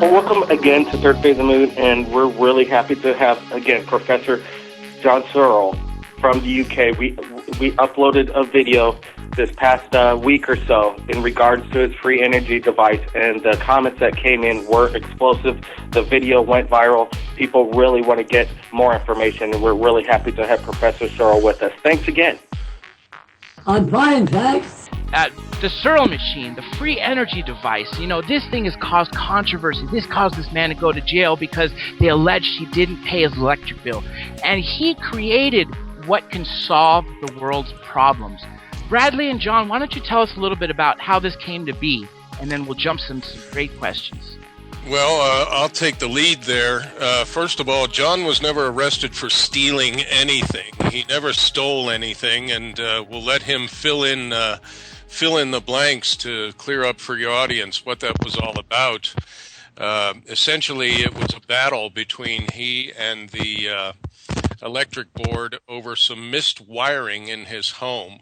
Well, welcome again to Third Phase of the Moon, and we're really happy to have, again, Professor John Searle from the UK. We uploaded a video this past week or so in regards to his free energy device, and the comments that came in were explosive. The video went viral. People really want to get more information, and we're really happy to have Professor Searle with us. Thanks again. I'm fine, thanks. The Searle machine, the free energy device, this thing has caused controversy. This caused this man to go to jail because they alleged he didn't pay his electric bill. And he created what can solve the world's problems. Bradley and John, why don't you tell us a little bit about how this came to be, and then we'll jump some great questions. Well, I'll take the lead there. First of all, John was never arrested for stealing anything. He never stole anything, and we'll let him fill in the blanks to clear up for your audience what that was all about. Essentially, it was a battle between he and the electric board over some missed wiring in his home.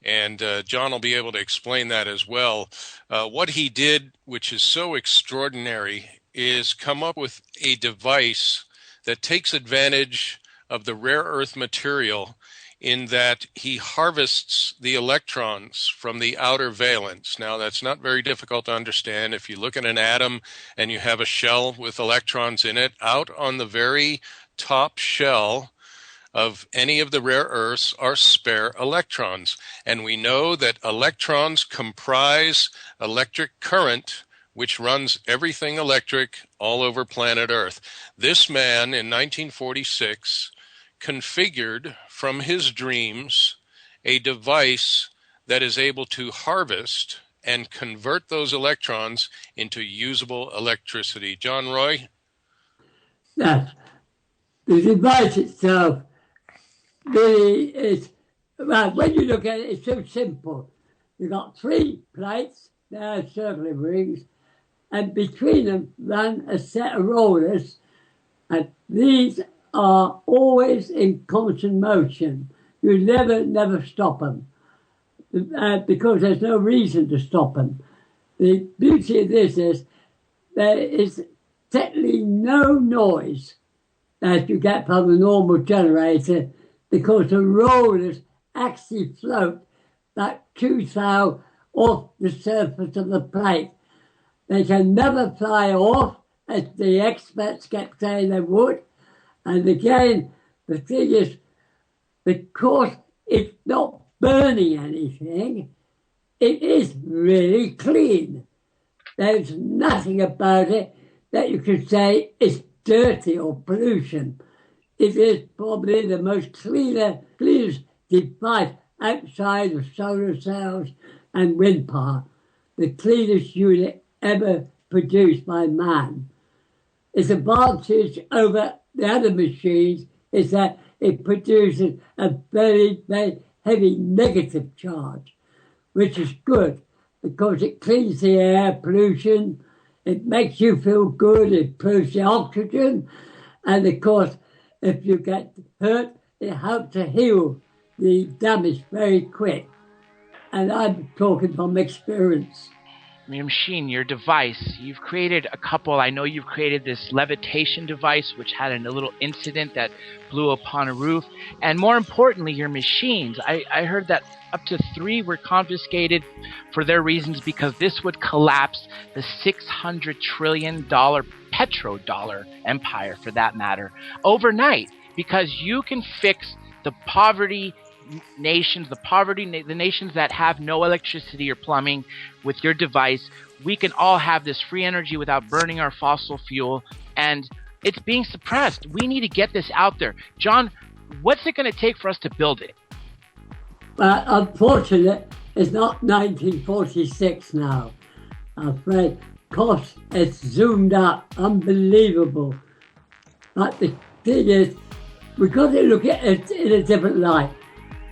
And John will be able to explain that as well. What he did, which is so extraordinary, is come up with a device that takes advantage of the rare earth material in that he harvests the electrons from the outer valence. Now, that's not very difficult to understand. If you look at an atom and you have a shell with electrons in it, out on the very top shell of any of the rare earths are spare electrons. And we know that electrons comprise electric current, which runs everything electric all over planet Earth. This man in 1946 configured from his dreams a device that is able to harvest and convert those electrons into usable electricity. John Roy? Yes. The device itself really is, well, when you look at it, it's so simple. You've got 3 plates, they're circular rings, and between them run a set of rollers, and these are always in constant motion. You never stop them, because there's no reason to stop them. The beauty of this is there is technically no noise that you get from a normal generator, because the rollers actually float like two-thou off the surface of the plate. They can never fly off, as the experts kept saying they would. And again, the thing is, because it's not burning anything, it is really clean. There's nothing about it that you could say is dirty or pollution. It is probably the most cleanest device outside of solar cells and wind power, the cleanest unit ever produced by man. Its advantage over the other machines is that it produces a very, very heavy negative charge, which is good because it cleans the air pollution, it makes you feel good, it improves the oxygen, and of course, if you get hurt, it helps to heal the damage very quick. And I'm talking from experience. Your machine, your device, you've created a couple. I know you've created this levitation device, which had a little incident that blew upon a roof. And more importantly, your machines. I heard that up to 3 were confiscated for their reasons because this would collapse the $600 trillion petrodollar empire, for that matter, overnight, because you can fix the poverty nations, the nations that have no electricity or plumbing with your device. We can all have this free energy without burning our fossil fuel, and it's being suppressed. We need to get this out there. John, what's it going to take for us to build it? Unfortunately, it's not 1946 now. I'm afraid cost has zoomed up, unbelievable. But the thing is, we've got to look at it in a different light.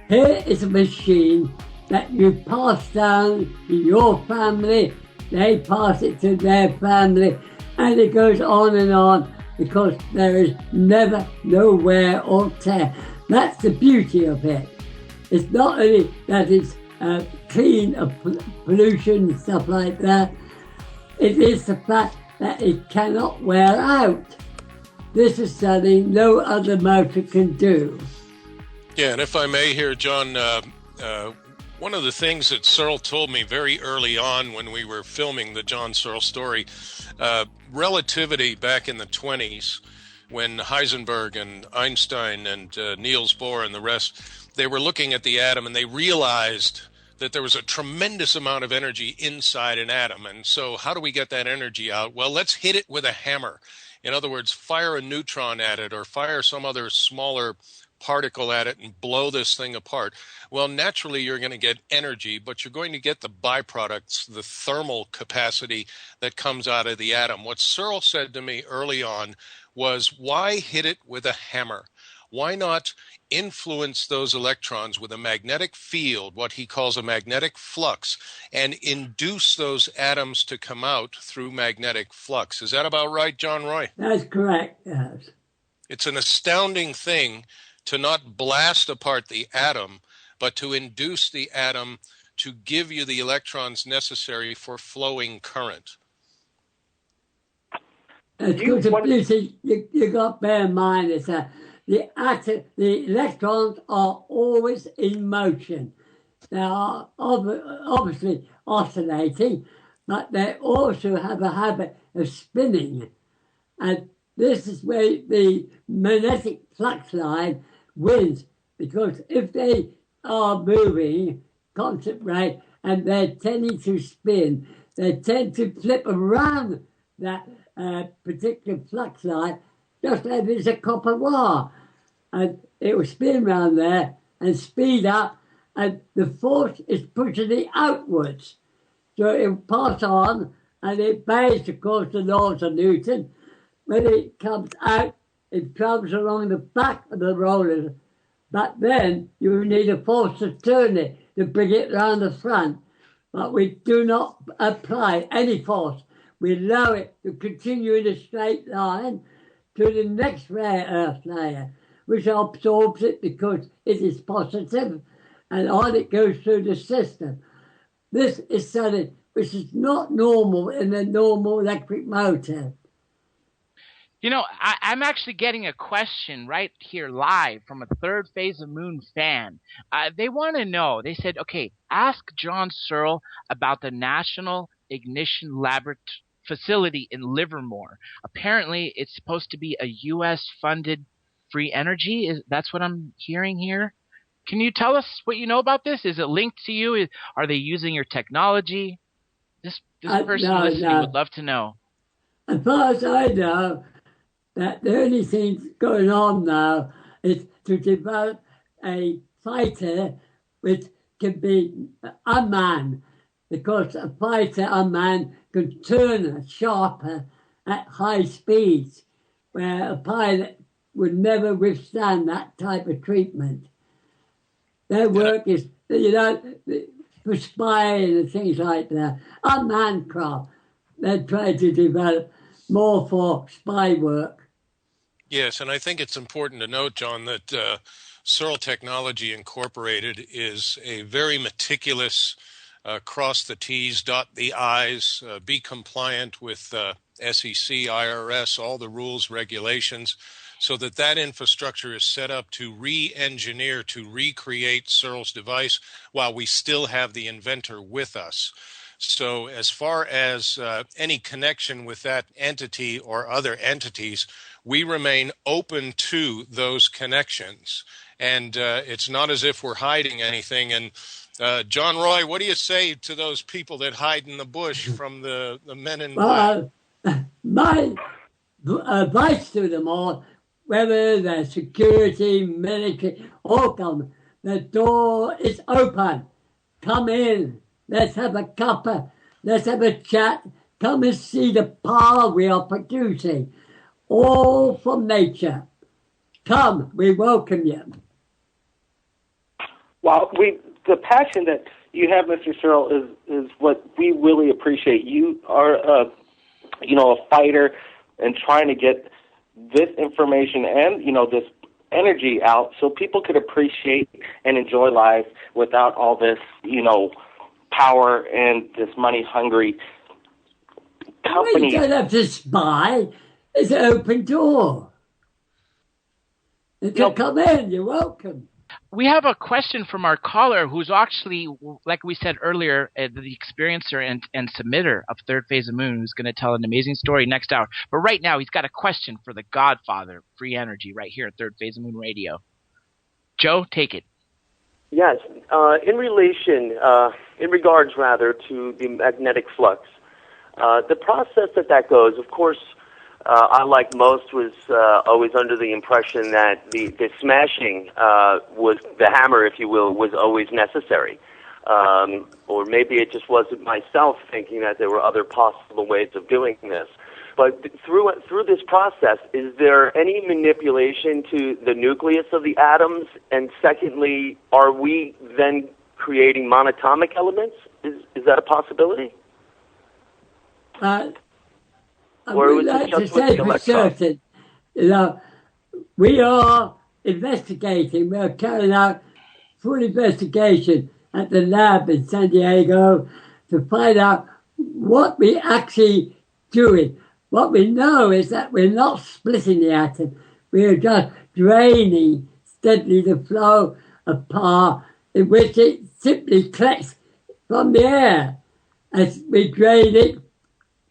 Here is a machine that you pass down to your family, they pass it to their family, and it goes on because there is never no wear or tear. That's the beauty of it. It's not only that it's clean of pollution and stuff like that, it is the fact that it cannot wear out. This is something no other motor can do. Yeah, and if I may here, John, one of the things that Searle told me very early on when we were filming the John Searle story, relativity back in the 20s, when Heisenberg and Einstein and Niels Bohr and the rest, they were looking at the atom and they realized that there was a tremendous amount of energy inside an atom. And so how do we get that energy out? Well, let's hit it with a hammer. In other words, fire a neutron at it or fire some other smaller particle at it and blow this thing apart. Well, naturally, you're going to get energy, but you're going to get the byproducts, the thermal capacity that comes out of the atom. What Searle said to me early on was, why hit it with a hammer? Why not influence those electrons with a magnetic field, what he calls a magnetic flux, and induce those atoms to come out through magnetic flux? Is that about right, John Roy? That's correct, yes. It's an astounding thing to not blast apart the atom, but to induce the atom to give you the electrons necessary for flowing current. It's good to see, you got to bear in mind is that the electrons are always in motion. They are obviously oscillating, but they also have a habit of spinning. And this is where the magnetic flux line wins, because if they are moving constant rate and they're tending to spin, they tend to flip around that particular flux line, just as it's a copper wire. And it will spin around there and speed up, and the force is pushing it outwards. So it will pass on, and it obeys, of course, the laws of Newton. When it comes out, it travels along the back of the roller, but then you need a force to turn it, to bring it round the front. But we do not apply any force. We allow it to continue in a straight line to the next rare earth layer, which absorbs it because it is positive, and on it goes through the system. This is something which is not normal in a normal electric motor. You know, I'm actually getting a question right here live from a Third Phase of Moon fan. They want to know, they said, okay, ask John Searle about the National Ignition Laboratory facility in Livermore. Apparently, it's supposed to be a U.S.-funded free energy. That's what I'm hearing here. Can you tell us what you know about this? Is it linked to you? Are they using your technology? This person listening would love to know. As far as I know, that the only thing going on now is to develop a fighter which can be unmanned, because a fighter unmanned can turn sharper at high speeds, where a pilot would never withstand that type of treatment. Their work is, for spying and things like that. Unmanned craft, they're trying to develop more for spy work. Yes, and I think it's important to note, John, that Searle Technology Incorporated is a very meticulous cross the T's, dot the I's, be compliant with SEC, IRS, all the rules, regulations, so that infrastructure is set up to re-engineer, to recreate Searle's device while we still have the inventor with us. So as far as any connection with that entity or other entities, we remain open to those connections. And it's not as if we're hiding anything. And John Roy, what do you say to those people that hide in the bush from the men in black? My advice to them all, whether they're security, military, or government, the door is open. Come in. Let's have a cuppa. Let's have a chat. Come and see the power we are producing. All from nature. Come, we welcome you. Well, the passion that you have, Mr. Searle, is what we really appreciate. You are, a fighter and trying to get this information and, this energy out so people could appreciate and enjoy life without all this, power and this money-hungry companies. You don't have to spy. It's an open door. If you come in, you're welcome. We have a question from our caller who's actually, like we said earlier, the experiencer and submitter of Third Phase of Moon, who's going to tell an amazing story next hour. But right now, he's got a question for the godfather of free energy right here at Third Phase of Moon Radio. Joe, take it. Yes. In regards to the magnetic flux, the process that goes, of course, I, like most, was always under the impression that the smashing was the hammer, if you will, was always necessary. Or maybe it just wasn't myself thinking that there were other possible ways of doing this. But through this process, is there any manipulation to the nucleus of the atoms? And secondly, are we then creating monatomic elements? Is that a possibility? I would like to say for certain, we are investigating. We are carrying out full investigation at the lab in San Diego to find out what we actually doing. What we know is that we're not splitting the atom. We are just draining steadily the flow of power in which it simply collects from the air. As we drain it,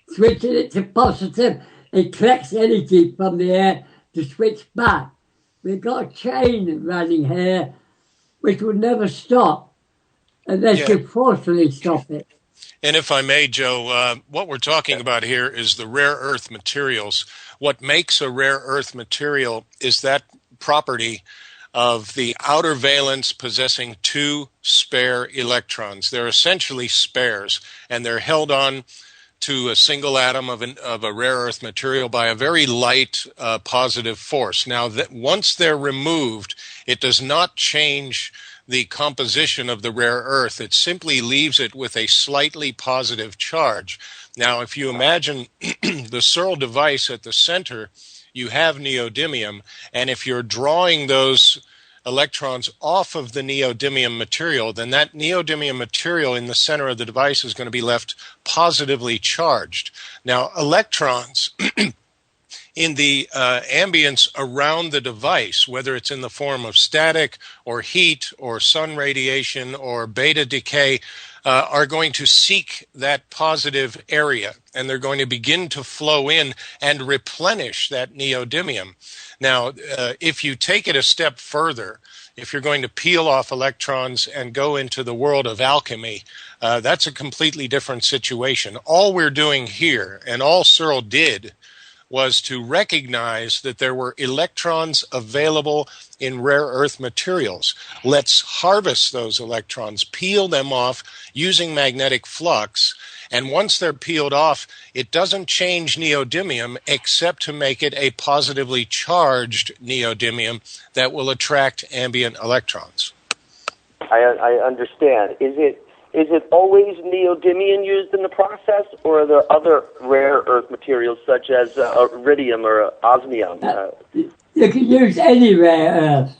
switching it to positive, it collects energy from the air to switch back. We've got a chain running here which will never stop unless you forcefully stop it. And if I may, Joe, what we're talking about here is the rare earth materials. What makes a rare earth material is that property of the outer valence possessing two spare electrons. They're essentially spares, and they're held on to a single atom of a rare earth material by a very light positive force. Now, once they're removed, it does not change the composition of the rare earth. It simply leaves it with a slightly positive charge. Now, if you imagine the Searle device at the center, you have neodymium, and if you're drawing those electrons off of the neodymium material, then that neodymium material in the center of the device is going to be left positively charged. Now, electrons in the ambience around the device, whether it's in the form of static or heat or sun radiation or beta decay, are going to seek that positive area, and they're going to begin to flow in and replenish that neodymium. Now, if you take it a step further, if you're going to peel off electrons and go into the world of alchemy, that's a completely different situation. All we're doing here, and all Searle did, was to recognize that there were electrons available in rare earth materials. Let's harvest those electrons, peel them off using magnetic flux, and once they're peeled off, it doesn't change neodymium except to make it a positively charged neodymium that will attract ambient electrons. I understand. Is it always neodymium used in the process, or are there other rare earth materials such as iridium or osmium? You can use any rare earth.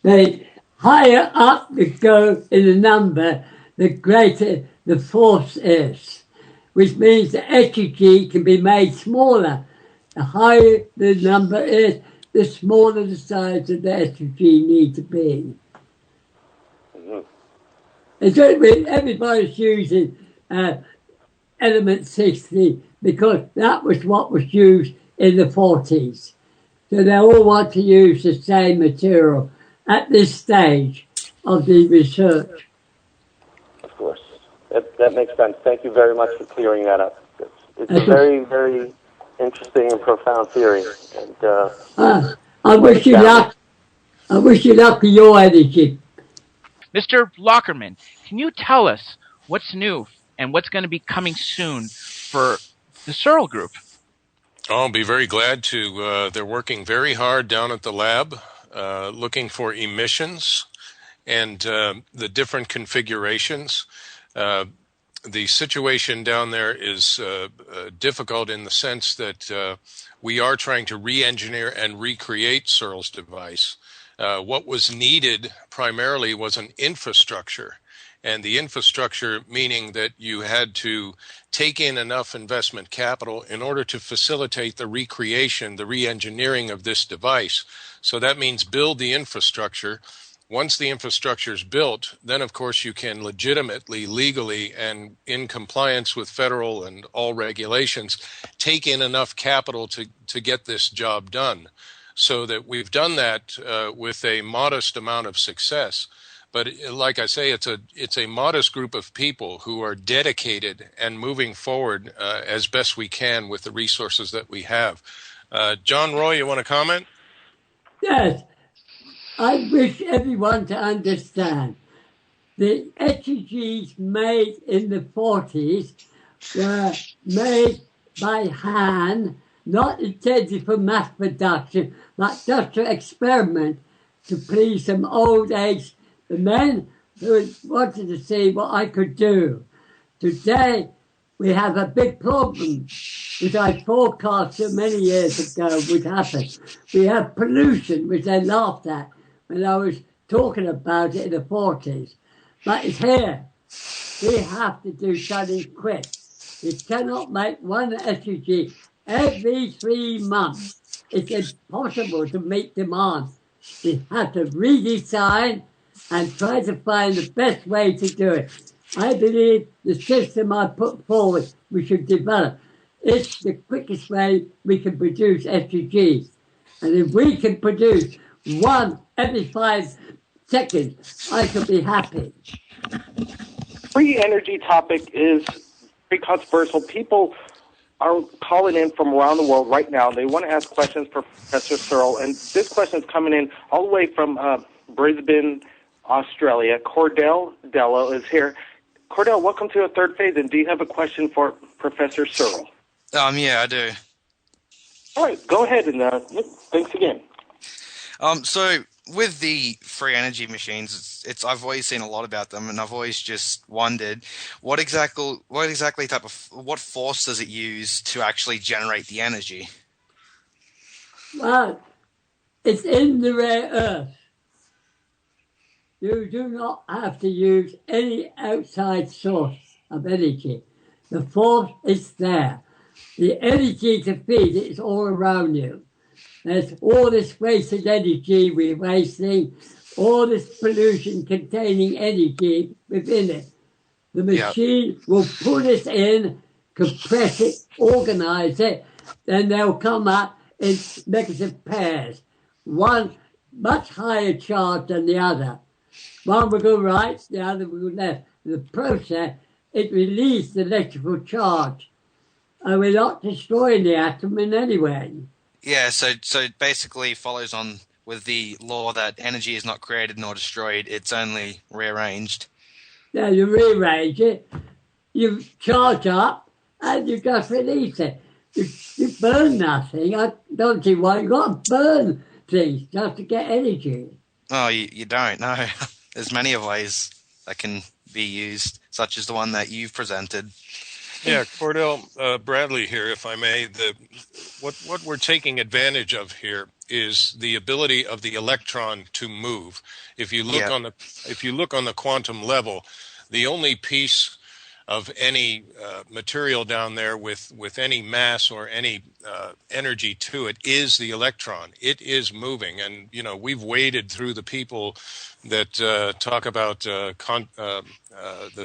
The higher up you go in the number, the greater the force is, which means the energy can be made smaller. The higher the number is, the smaller the size of the energy need to be. Everybody's using element 60 because that was what was used in the 40s. So they all want to use the same material at this stage of the research. Of course. That makes sense. Thank you very much for clearing that up. It's a very, very interesting and profound theory. And I wish you luck. I wish you luck with your energy. Mr. Lockerman, can you tell us what's new and what's going to be coming soon for the Searle Group? I'll be very glad to. They're working very hard down at the lab, looking for emissions and the different configurations. The situation down there is difficult in the sense that we are trying to re-engineer and recreate Searle's device. What was needed primarily was an infrastructure, And the infrastructure meaning that you had to take in enough investment capital in order to facilitate the recreation, the re-engineering of this device. So that means build the infrastructure. Once the infrastructure is built, then of course you can legitimately, legally, and in compliance with federal and all regulations, take in enough capital to get this job done. So that we've done that with a modest amount of success. But like I say, it's a modest group of people who are dedicated and moving forward as best we can with the resources that we have. John Roy, you want to comment? Yes. I wish everyone to understand the effigies made in the 40s were made by hand, not intended for mass production, but just to experiment to please some old age men who wanted to see what I could do. Today, we have a big problem, which I forecast so many years ago would happen. We have pollution, which they laughed at when I was talking about it in the 40s. But it's here. We have to do something quick. We cannot make one effigy every 3 months. It's impossible to meet demand. We have to redesign and try to find the best way to do it. I believe the system I put forward we should develop is the quickest way we can produce effigies. And if we can produce one every 5 seconds, I could be happy. Free energy topic is very controversial. People are calling in from around the world right now. They want to ask questions for Professor Searle, and this question is coming in all the way from Brisbane, Australia. Kordell Delo is here. Kordell, welcome to the third phase, and do you have a question for Professor Searle? Yeah, I do. All right, go ahead, and thanks again. So with the free energy machines, I've always seen a lot about them, and I've always just wondered what force does it use to actually generate the energy? Well, it's in the rare earth. You do not have to use any outside source of energy. The force is there. The energy to feed it is all around you. There's all this wasted energy we're wasting, all this pollution containing energy within it. The machine will put it in, compress it, organize it, then they'll come up in negative pairs. One much higher charge than the other. One will go right, the other will go left. In the process, it releases the electrical charge. And we're not destroying the atom in any way. Yeah, so it basically follows on with the law that energy is not created nor destroyed, it's only rearranged. Yeah, you rearrange it, you charge up, and you just release it. You burn nothing. I don't see why you've got to burn things just to get energy. Oh, you don't, no. There's many ways that can be used, such as the one that you've presented. Yeah, Kordell, Bradley here, if I may. What we're taking advantage of here is the ability of the electron to move. If you look on the quantum level, the only piece of any material down there with any mass or any energy to it is the electron. It is moving, and we've waded through the people that talk about the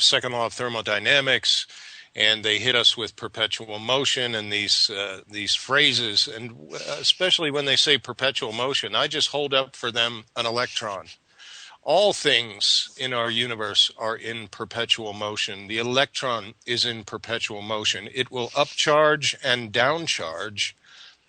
second law of thermodynamics, and they hit us with perpetual motion and these phrases, and especially when they say perpetual motion, I just hold up for them an electron. All things in our universe are in perpetual motion. The electron is in perpetual motion. It will upcharge and downcharge,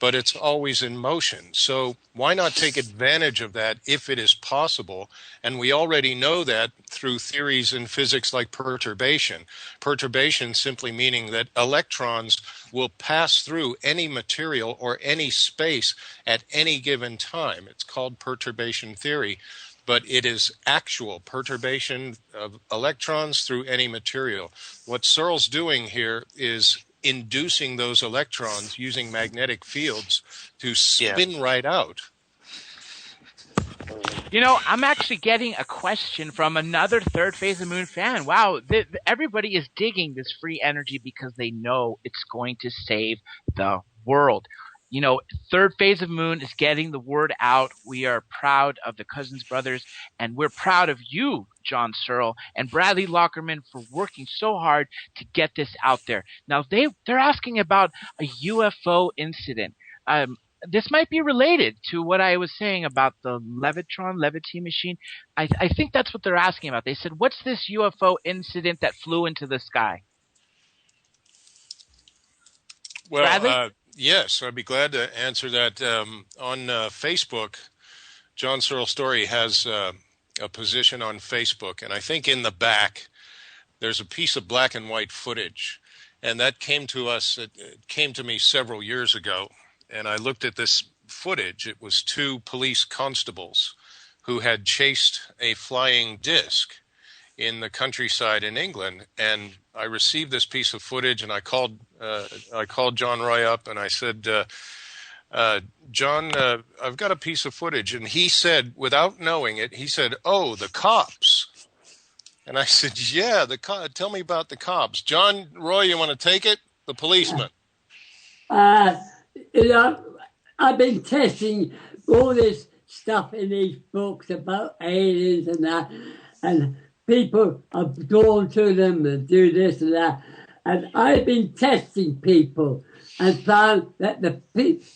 but it's always in motion. So why not take advantage of that if it is possible? And we already know that through theories in physics like perturbation. Perturbation simply meaning that electrons will pass through any material or any space at any given time. It's called perturbation theory. But it is actual perturbation of electrons through any material. What Searle's doing here is inducing those electrons using magnetic fields to spin right out. You know, I'm actually getting a question from another Third Phase of Moon fan. Wow, everybody is digging this free energy because they know it's going to save the world. You know, Third Phase of Moon is getting the word out. We are proud of the Cousins Brothers, and we're proud of you, John Searle, and Bradley Lockerman for working so hard to get this out there. Now, they're asking about a UFO incident. This might be related to what I was saying about the Levity machine. I think that's what they're asking about. They said, what's this UFO incident that flew into the sky? Well, yes, I'd be glad to answer that. On Facebook, John Searle Story has a position on Facebook, and I think in the back there's a piece of black and white footage, and that came to us. It came to me several years ago. And I looked at this footage. It was two police constables who had chased a flying disc in the countryside in England. And I received this piece of footage, and I called John Roy up, and I said, John, I've got a piece of footage. And he said, without knowing it, he said, "Oh, the cops." And I said, "Yeah, tell me about the cops." John Roy, you want to take it? The policeman. You know, I've been testing all this stuff in these books about aliens and that, and people are drawn to them and do this and that. And I've been testing people and found that the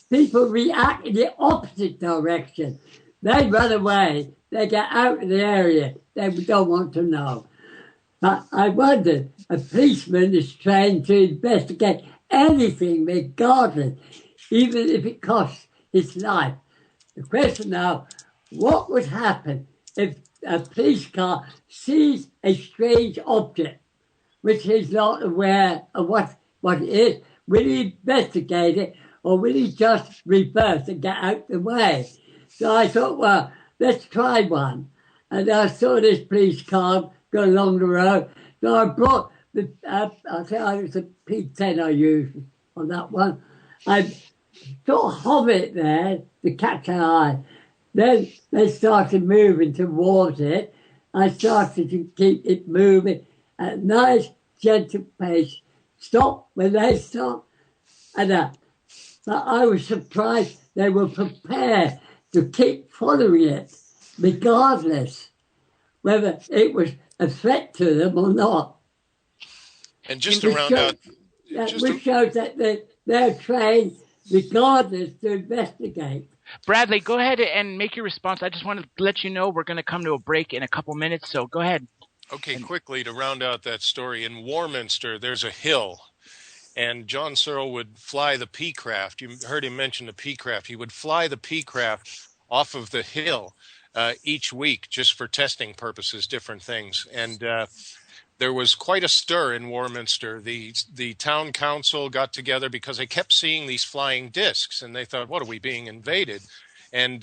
people react in the opposite direction. They run away, they get out of the area, they don't want to know. But I wondered, a policeman is trained to investigate anything regardless, even if it costs his life. The question now, what would happen if a police car sees a strange object which he's not aware of what it is? Will he investigate it, or will he just reverse and get out the way? So I thought, well, let's try one. And I saw this police car go along the road. So I brought I think it was a P10 I used on that one. I sort of hover it there to catch an eye. Then they started moving towards it. I started to keep it moving at a nice, gentle pace. Stop when they stop. And but I was surprised they were prepared to keep following it, regardless whether it was a threat to them or not. And just to round out... Which shows that they're trained regardless to investigate. Bradley, go ahead and make your response. I just want to let you know we're going to come to a break in a couple minutes, so go ahead. Okay, quickly to round out that story, in Warminster there's a hill, and John Searle would fly the P-craft. You heard him mention the P-craft. He would fly the P-craft off of the hill each week just for testing purposes, different things. And there was quite a stir in Warminster. The town council got together because they kept seeing these flying discs, and they thought, what, are we being invaded? And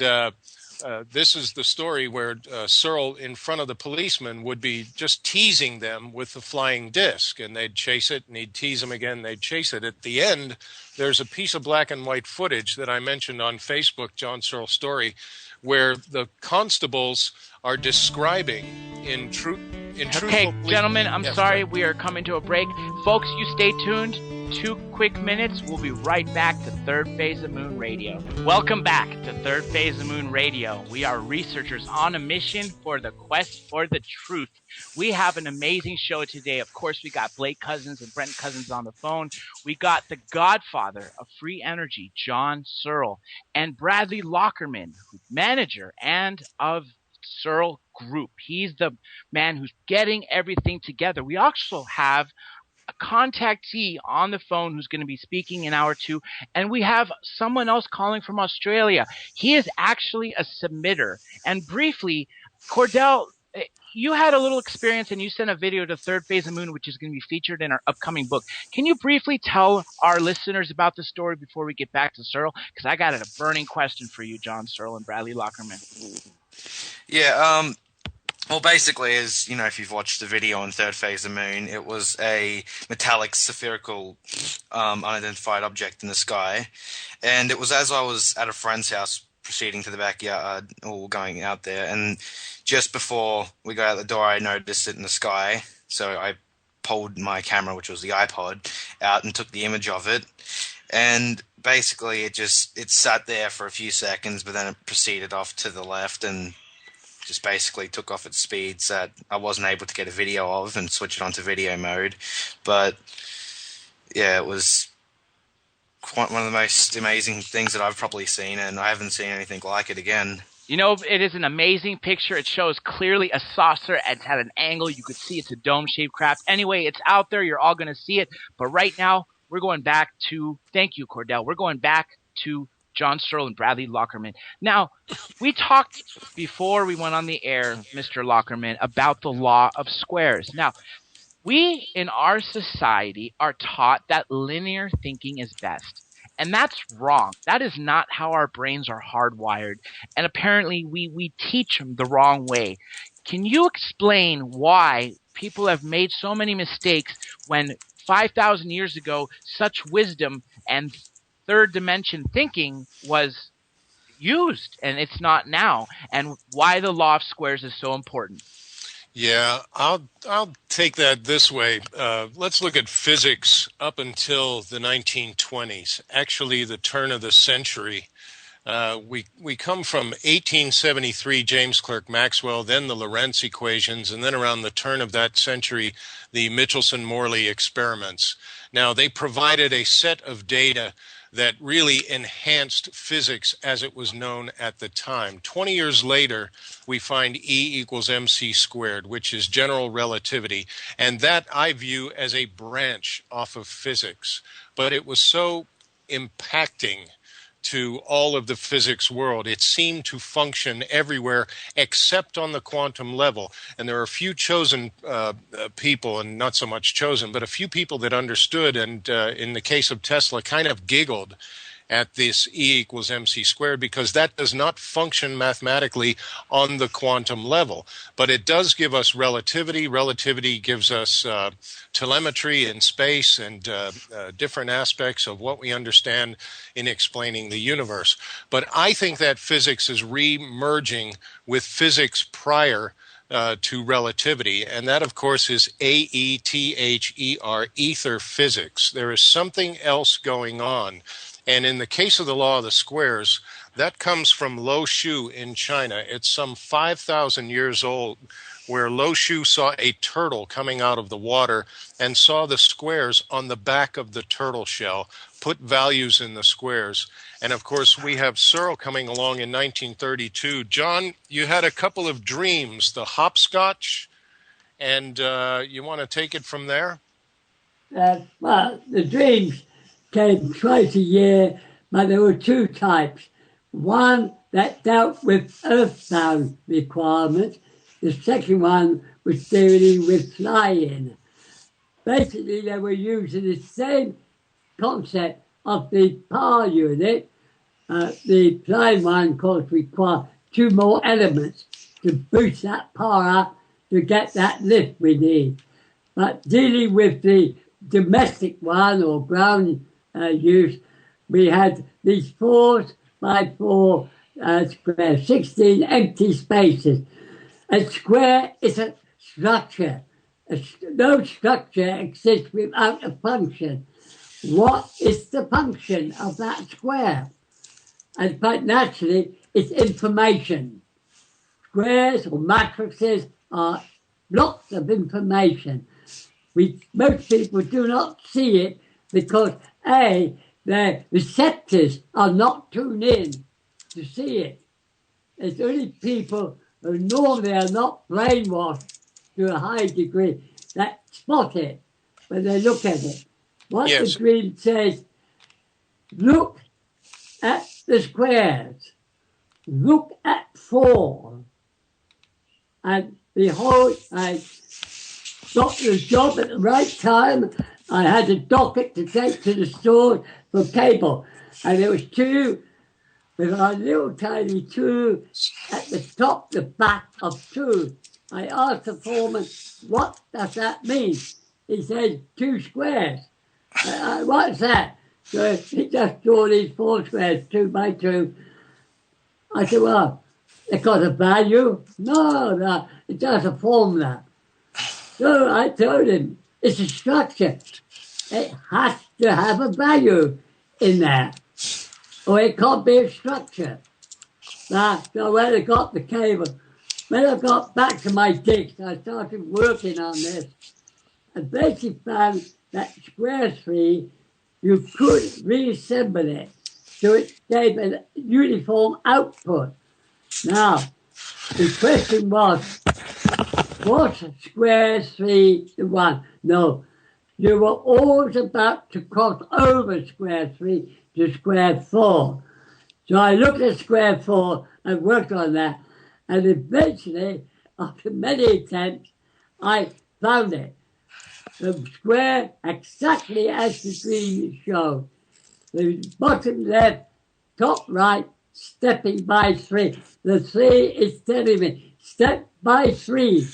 this is the story where Searle, in front of the policeman, would be just teasing them with the flying disc, and they'd chase it, and he'd tease them again, they'd chase it. At the end, there's a piece of black and white footage that I mentioned on Facebook, John Searle Story, where the constables are describing in truthful... Okay, gentlemen, I'm sorry. We are coming to a break. Folks, you stay tuned. 2 quick minutes. We'll be right back to Third Phase of Moon Radio. Welcome back to Third Phase of Moon Radio. We are researchers on a mission for the quest for the truth. We have an amazing show today. Of course, we got Blake Cousins and Brent Cousins on the phone. We got the godfather of free energy, John Searle, and Bradley Lockerman, manager and of Searle Group. He's the man who's getting everything together. We also have a contactee on the phone who's going to be speaking in hour 2, and we have someone else calling from Australia. He is actually a submitter. And briefly, Kordell, you had a little experience and you sent a video to Third Phase of Moon, which is going to be featured in our upcoming book. Can you briefly tell our listeners about the story before we get back to Searle? Because I got a burning question for you, John Searle and Bradley Lockerman. Yeah, well, basically, as you know, if you've watched the video on Third Phase of Moon, it was a metallic spherical unidentified object in the sky. And it was as I was at a friend's house proceeding to the backyard or going out there. And just before we got out the door, I noticed it in the sky. So I pulled my camera, which was the iPod, out and took the image of it. And basically it sat there for a few seconds, but then it proceeded off to the left and just basically took off at speeds that I wasn't able to get a video of and switch it onto video mode. But yeah, it was quite one of the most amazing things that I've probably seen, and I haven't seen anything like it again. You know, it is an amazing picture. It shows clearly a saucer. It's at an angle. You could see it's a dome-shaped craft. Anyway, it's out there. You're all going to see it. But right now, we're going back to – thank you, Kordell. We're going back to John Searle and Bradley Lockerman. Now, we talked before we went on the air, Mr. Lockerman, about the law of squares. Now, we in our society are taught that linear thinking is best. And that's wrong. That is not how our brains are hardwired. And apparently we teach them the wrong way. Can you explain why people have made so many mistakes when 5,000 years ago such wisdom and third dimension thinking was used and it's not now, and why the law of squares is so important? Yeah, I'll take that this way. Let's look at physics up until the 1920s, actually the turn of the century. We come from 1873, James Clerk Maxwell, then the Lorentz equations, and then around the turn of that century, the Michelson-Morley experiments. Now, they provided a set of data that really enhanced physics as it was known at the time. 20 years later, we find E equals mc squared, which is general relativity, and that I view as a branch off of physics. But it was so impacting to all of the physics world. It seemed to function everywhere except on the quantum level. And there are a few chosen people, and not so much chosen, but a few people that understood, and in the case of Tesla, kind of giggled at this E equals mc squared, because that does not function mathematically on the quantum level. But it does give us relativity. Relativity gives us telemetry in space and different aspects of what we understand in explaining the universe. But I think that physics is re-merging with physics prior to relativity, and that, of course, is AETHER, ether physics. There is something else going on. And in the case of the law of the squares, that comes from Lo Shu in China. It's some 5,000 years old, where Lo Shu saw a turtle coming out of the water and saw the squares on the back of the turtle shell, put values in the squares. And, of course, we have Searle coming along in 1932. John, you had a couple of dreams, the hopscotch, and you want to take it from there? Well, the dreams came twice a year, but there were two types. One that dealt with earthbound requirements. The second one was dealing with flying. Basically, they were using the same concept of the power unit. The flying one, of course, required two more elements to boost that power up to get that lift we need. But dealing with the domestic one, or ground use, we had these 4x4 squares, 16 empty spaces. A square is a structure. No structure exists without a function. What is the function of that square? And quite naturally, it's information. Squares or matrices are blocks of information. Most people do not see it because, A, their receptors are not tuned in to see it. It's only people who normally are not brainwashed to a high degree that spot it when they look at it. What the dream says, look at the squares, look at 4, and behold, I got the job at the right time. I had a docket to take to the store for cable, and there was 2 with a little tiny 2 at the top, the back of 2. I asked the foreman, what does that mean? He said, 2 squares. What's that? So he just drew these 4 squares, 2 by 2. I said, well, it got a value? No, it just a formula. So I told him, it's a structure. It has to have a value in there, or it can't be a structure. Now, so when I got the cable, when I got back to my digs, I started working on this. I basically found that square tree, you could reassemble it so it gave a uniform output. Now, the question was square three the one? No, you were always about to cross over square three to square four. So I looked at square four and worked on that, and eventually, after many attempts, I found it. The square exactly as the dream showed. The bottom left, top right, stepping by three. The three is telling me, step by three.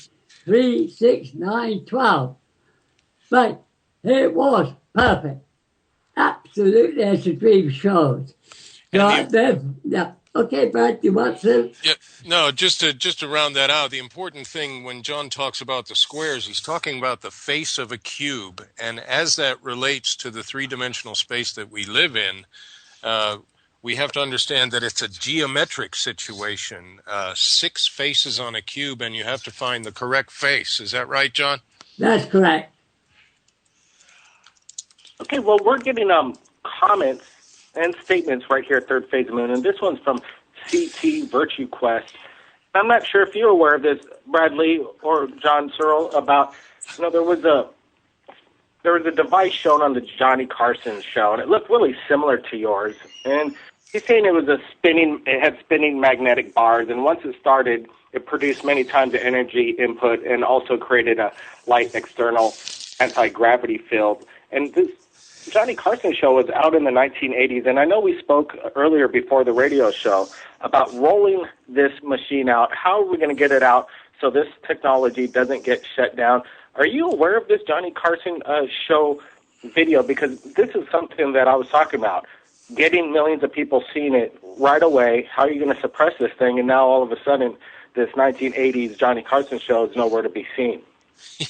3, 6, 9, 12. But it was perfect. Absolutely as the dream shows. So, okay, Brad, you want to? Yeah, no, just to round that out, the important thing when John talks about the squares, he's talking about the face of a cube. And as that relates to the three-dimensional space that we live in, we have to understand that it's a geometric situation, 6 faces on a cube, and you have to find the correct face. Is that right, John? That's correct. Okay, well, we're getting comments and statements right here at Third Phase Moon, and this one's from CT Virtue Quest. I'm not sure if you're aware of this, Bradley or John Searle, about, there was a device shown on the Johnny Carson show, and it looked really similar to yours. And he's saying it had spinning magnetic bars, and once it started, it produced many times the energy input and also created a light external anti-gravity field. And this Johnny Carson show was out in the 1980s, and I know we spoke earlier before the radio show about rolling this machine out. How are we going to get it out so this technology doesn't get shut down? Are you aware of this Johnny Carson show video? Because this is something that I was talking about, getting millions of people seeing it right away. How are you going to suppress this thing? And now all of a sudden, this 1980s Johnny Carson show is nowhere to be seen.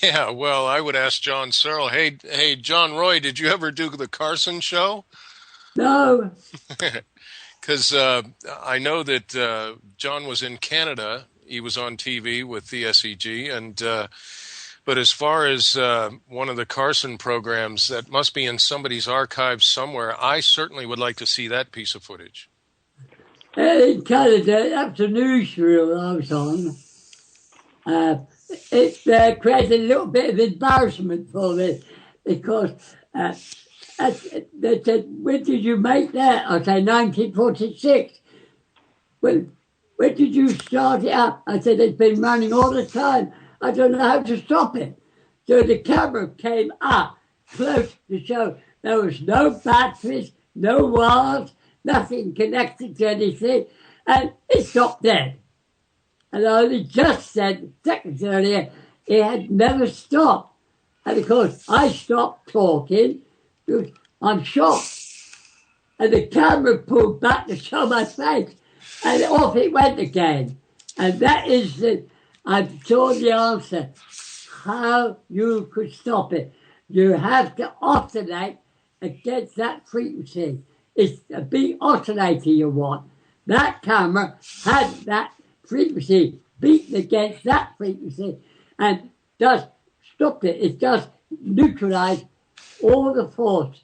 Yeah, well, I would ask John Searle, hey, John Roy, did you ever do the Carson show? No. Because I know that John was in Canada. He was on TV with the SEG. But as far as one of the Carson programs, that must be in somebody's archives somewhere. I certainly would like to see that piece of footage. In Canada, that's a newsreel I was on. It created a little bit of embarrassment for me because they said, when did you make that? I said, 1946. When did you start it up? I said, it's been running all the time. I don't know how to stop it. So the camera came up close to show there was no batteries, no wires, nothing connected to anything, and it stopped dead. And I only just said seconds earlier, it had never stopped. And of course, I stopped talking because I'm shocked. And the camera pulled back to show my face, and off it went again. And that is I saw the answer, how you could stop it. You have to oscillate against that frequency. It's a big oscillator you want. That camera had that frequency beaten against that frequency and just stopped it. It just neutralized all the force.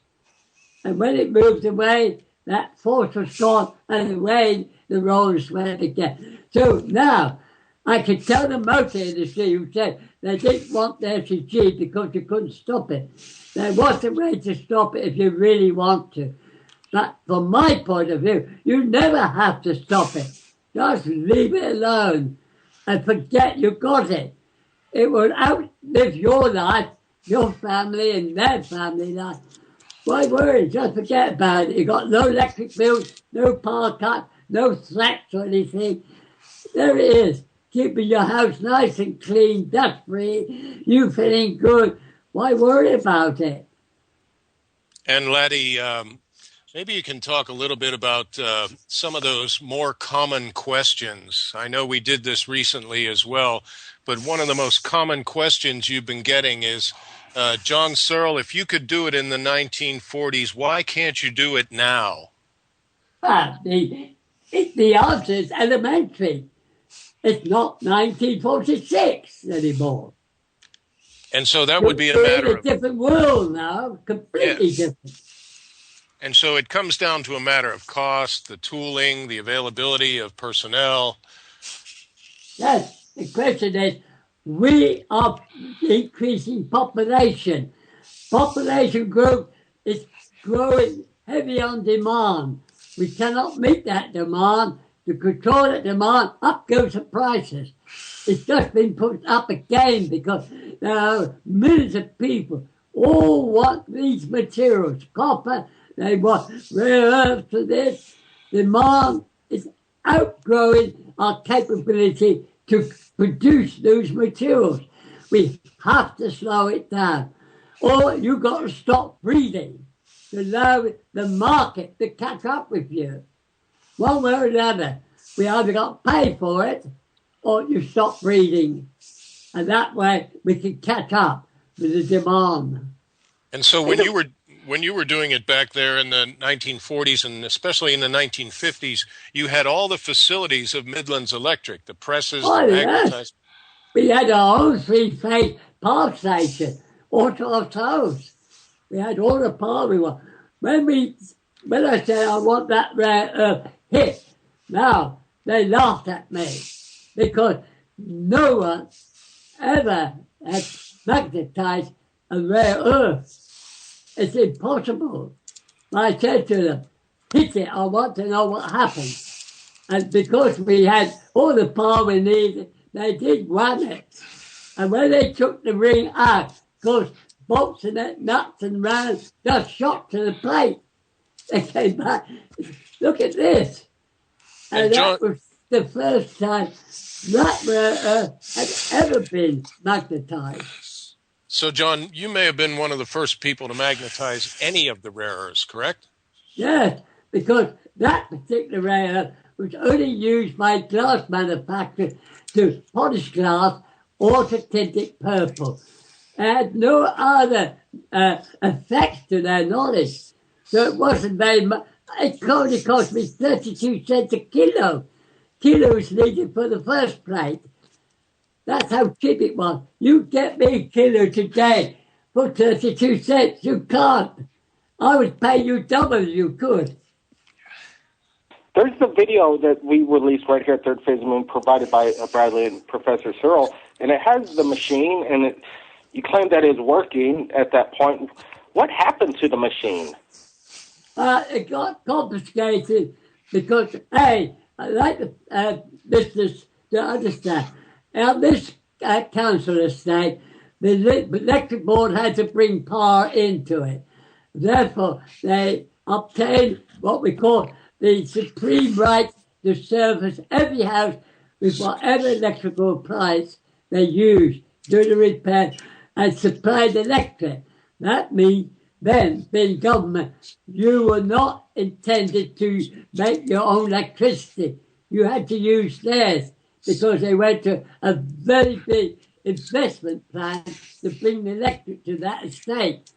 And when it moved away, that force was gone, and away the rollers went again. So now, I could tell the motor industry who said they didn't want the SEG because you couldn't stop it. There was a way to stop it if you really want to. But from my point of view, you never have to stop it. Just leave it alone and forget you got it. It will outlive your life, your family, and their family life. Why worry? Just forget about it. You got no electric bills, no power cut, no threats or anything. There it is. Keeping your house nice and clean, dust-free, you feeling good. Why worry about it? And Laddie, Maybe you can talk a little bit about some of those more common questions. I know we did this recently as well, but one of the most common questions you've been getting is, John Searle, if you could do it in the 1940s, why can't you do it now? Well, the answer is elementary. It's not 1946 anymore. And so that would be a We're matter in a different world now, completely different. And so it comes down to a matter of cost, the tooling, the availability of personnel. Yes, the question is, we are increasing population. Population growth is growing heavy on demand. We cannot meet that demand. To control that demand, up goes the prices. It's just been put up again because there are millions of people all want these materials, copper, they want rare earths for this. Demand is outgrowing our capability to produce those materials. We have to slow it down. Or you've got to stop breeding to allow the market to catch up with you. One way or another, we either got to pay for it or you stop breeding. And that way we can catch up with the demand. And so when you were doing it back there in the 1940s and especially in the 1950s, you had all the facilities of Midlands Electric, the presses, the magnetized. We had our own three-phase power station, auto-house. We had all the power we want. When I said I want that rare earth hit, now they laughed at me because no one ever had magnetized a rare earth. It's impossible. I said to them, hit it, I want to know what happened. And because we had all the power we needed, they did ram it. And when they took the ring out, of course, bolts and nuts and rounds just shot to the plate. They came back, look at this. And that was the first time that rare earth had ever been magnetized. So, John, you may have been one of the first people to magnetize any of the rare earths, correct? Yes, because that particular rare earth was only used by glass manufacturers to polish glass or to tint it purple. It had no other effects to their knowledge. So it wasn't very much. It only cost me 32 cents a kilo. Kilos needed for the first plate. That's how cheap it was. You get me a kilo today for 32 cents. You can't. I would pay you double if you could. There's the video that we released right here at Third Phase of the Moon, provided by Bradley and Professor Searle, and it has the machine, and you claim that it's working at that point. What happened to the machine? It got confiscated because, hey, I like the business to understand. Now, this council estate, the electric board had to bring power into it. Therefore, they obtained what we call the supreme right to service every house with whatever electrical appliance they use, do the repair, and supply the electric. That means then, being government, you were not intended to make your own electricity. You had to use theirs because they went to a very big investment plan to bring the electric to that estate.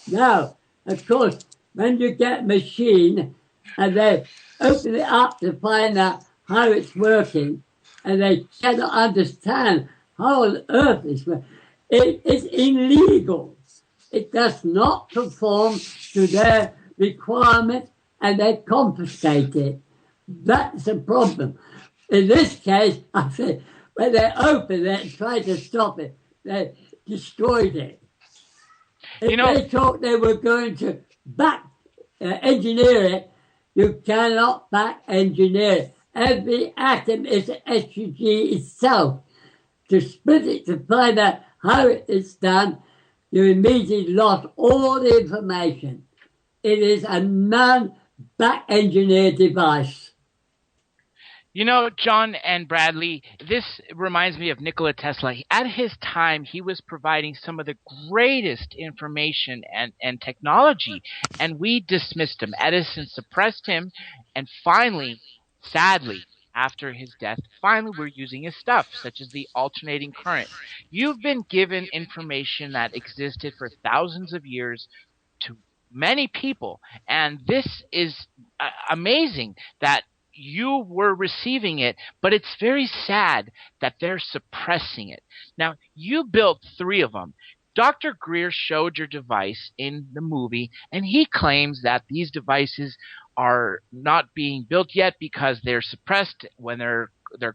Now, of course, when you get a machine and they open it up to find out how it's working and they cannot understand how on earth it's working, it is illegal. It does not conform to their requirements and they confiscate it. That's a problem. In this case, I said, when they opened it and tried to stop it, they destroyed it. If they thought they were going to back engineer it, you cannot back engineer it. Every atom is an SUG itself. To split it, to find out how it is done, you immediately lost all the information. It is a non-back engineered device. You know, John and Bradley, this reminds me of Nikola Tesla. At his time, he was providing some of the greatest information and technology, and we dismissed him. Edison suppressed him, and finally, sadly, after his death, finally we're using his stuff, such as the alternating current. You've been given information that existed for thousands of years to many people, and this is amazing that you were receiving it, but it's very sad that they're suppressing it. Now, you built 3 of them. Dr. Greer showed your device in the movie, and he claims that these devices are not being built yet because they're suppressed when they're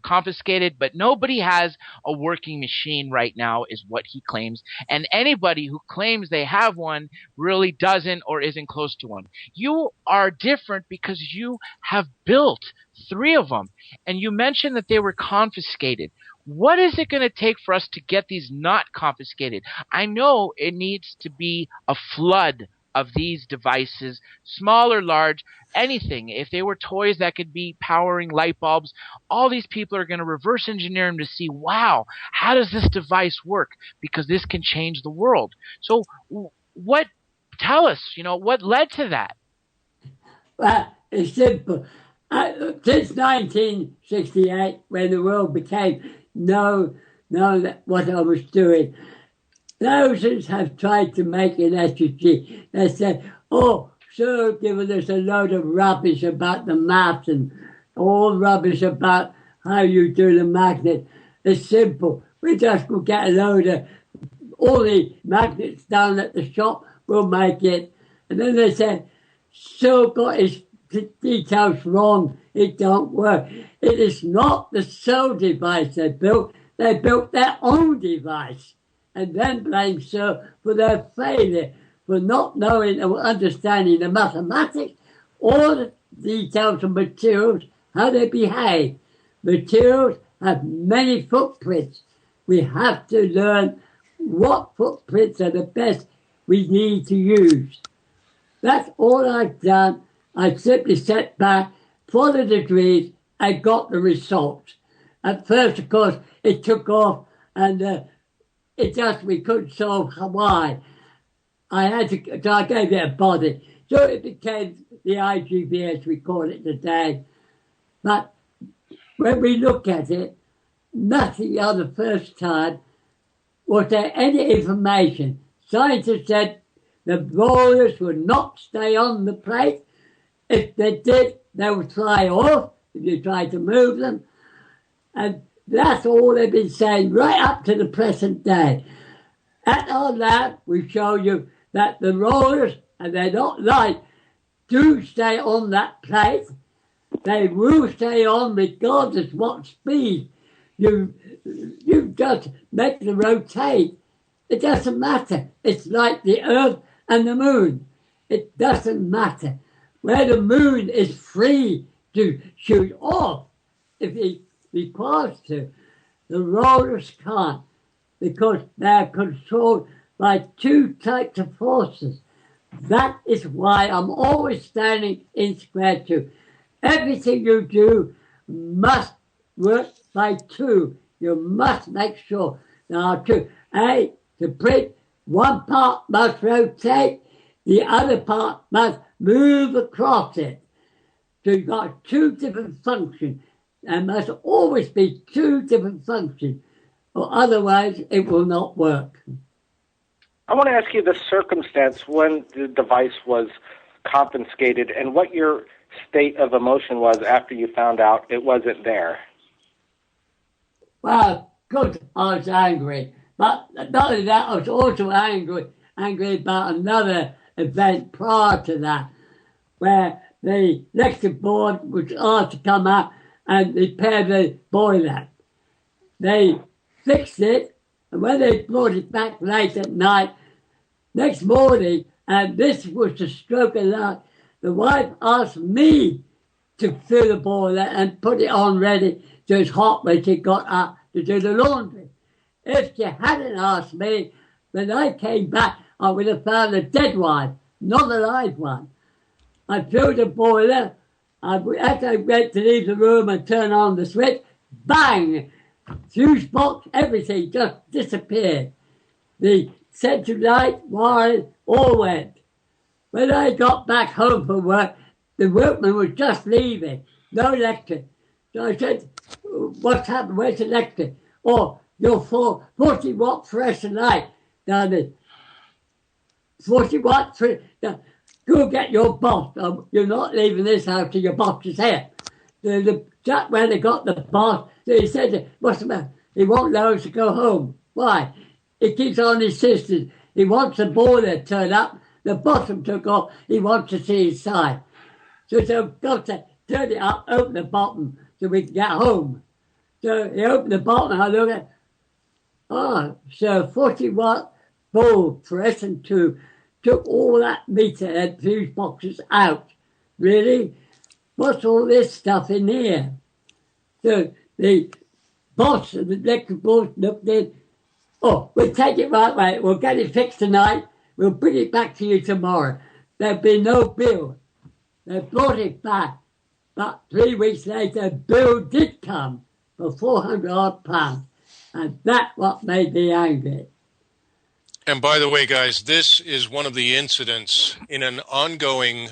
confiscated, but nobody has a working machine right now is what he claims, and anybody who claims they have one really doesn't or isn't close to one. You are different because you have built 3 of them, and you mentioned that they were confiscated. What is it going to take for us to get these not confiscated? I know it needs to be a flood of these devices, small or large, anything. If they were toys that could be powering light bulbs, all these people are going to reverse engineer them to see, wow, how does this device work? Because this can change the world. So tell us, what led to that? Well, it's simple. Since 1968, when the world became know what I was doing, thousands have tried to make an SUG. They said, oh, sure, giving us a load of rubbish about the maths and all rubbish about how you do the magnet. It's simple. We just will get a load of all the magnets down at the shop, we'll make it. And then they said, sure, got his details wrong. It don't work. It is not the cell device they built. They built their own device, and then blame Sir for their failure, for not knowing or understanding the mathematics or the details of materials, how they behave. Materials have many footprints. We have to learn what footprints are the best we need to use. That's all I've done. I simply sat back, followed the degrees, and got the results. At first, of course, it took off, and we couldn't solve why. I gave it a body. So it became the IGBS, we call it today. But when we look at it, nothing on the first time was there any information. Scientists said the rollers would not stay on the plate. If they did, they would fly off if you tried to move them. And that's all they've been saying right up to the present day. At our lab, we show you that the rollers, and they're not light, do stay on that plate. They will stay on regardless what speed you just make them rotate. It doesn't matter. It's like the Earth and the Moon. It doesn't matter. Where the Moon is free to shoot off, if it requires to, the rollers can't, because they're controlled by 2 types of forces. That is why I'm always standing in square 2. Everything you do must work by 2. You must make sure there are 2. To print, one part must rotate, the other part must move across it. So you've got 2 different functions. There must always be 2 different functions, or otherwise it will not work. I want to ask you the circumstance when the device was confiscated and what your state of emotion was after you found out it wasn't there. Well, good, I was angry. But not only that, I was also angry about another event prior to that, where the electric board was asked to come out and repair the boiler. They fixed it, and when they brought it back late at night, next morning, and this was the stroke of luck, the wife asked me to fill the boiler and put it on ready so it's hot when she got up to do the laundry. If she hadn't asked me, when I came back, I would have found a dead one, not a live one. I filled the boiler, As I went to leave the room and turn on the switch, bang! Fuse box, everything just disappeared. The central light, wires, all went. When I got back home from work, the workman was just leaving. No electric. So I said, what's happened? Where's the electric? Oh, your 40-watt fluorescent light down there. 40-watt fluorescent. Go get your boss. You're not leaving this house till your boss is here. The chap where they got the boss, so he said, what's the matter? He won't allow us to go home. Why? He keeps on insisting. He wants the boiler to turn up. The bottom took off. He wants to see his side. So I've got to turn it up, open the bottom so we can get home. So he opened the bottom and I look at, so 40-watt bulb fluorescent tube took all that meter and fuse boxes out. Really? What's all this stuff in here? So the boss of the electric board looked in. Oh, we'll take it right away. We'll get it fixed tonight. We'll bring it back to you tomorrow. There'll be no bill. They brought it back. But 3 weeks later, a bill did come for £400. And that's what made me angry. And by the way, guys, this is one of the incidents in an ongoing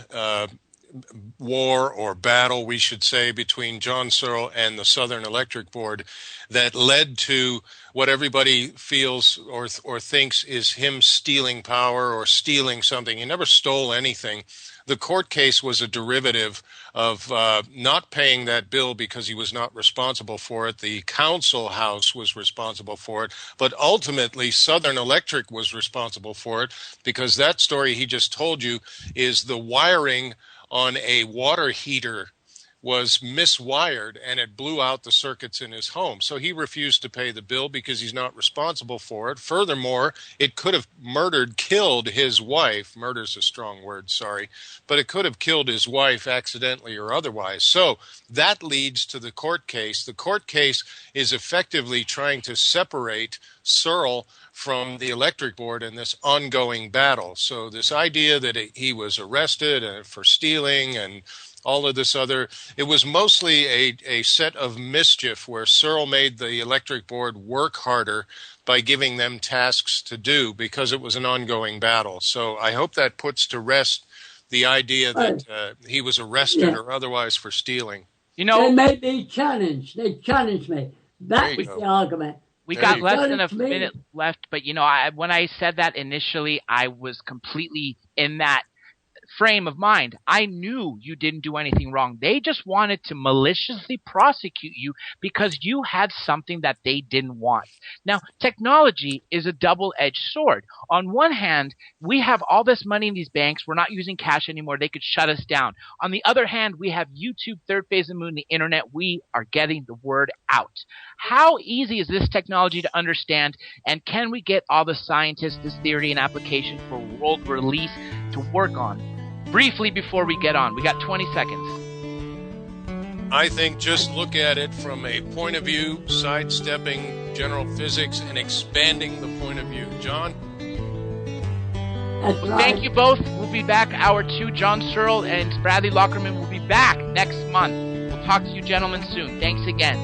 war or battle, we should say, between John Searle and the Southern Electric Board that led to what everybody feels or thinks is him stealing power or stealing something. He never stole anything. The court case was a derivative of not paying that bill because he was not responsible for it. The council house was responsible for it, but ultimately Southern Electric was responsible for it because that story he just told you is the wiring on a water heater was miswired and it blew out the circuits in his home. So he refused to pay the bill because he's not responsible for it. Furthermore, it could have killed his wife. Murder's a strong word, sorry. But it could have killed his wife accidentally or otherwise. So that leads to the court case. The court case is effectively trying to separate Searle from the electric board in this ongoing battle. So this idea that he was arrested for stealing and all of this other, it was mostly a set of mischief where Searle made the electric board work harder by giving them tasks to do because it was an ongoing battle. So I hope that puts to rest the idea that he was arrested or otherwise for stealing. You know, they made me challenge. They challenged me. That was the argument. We got less than a minute left, but you know, when I said that initially, I was completely in that frame of mind. I knew you didn't do anything wrong. They just wanted to maliciously prosecute you because you had something that they didn't want. Now, technology is a double-edged sword. On one hand, we have all this money in these banks. We're not using cash anymore. They could shut us down. On the other hand, we have YouTube, Third Phase of the Moon, the internet. We are getting the word out. How easy is this technology to understand, and can we get all the scientists, this theory and application for world release to work on? Briefly before we get on, we got 20 seconds. I think just look at it from a point of view, sidestepping general physics and expanding the point of view. John? That's right. Thank you both. We'll be back. Hour 2, John Searle and Bradley Lockerman will be back next month. We'll talk to you gentlemen soon. Thanks again.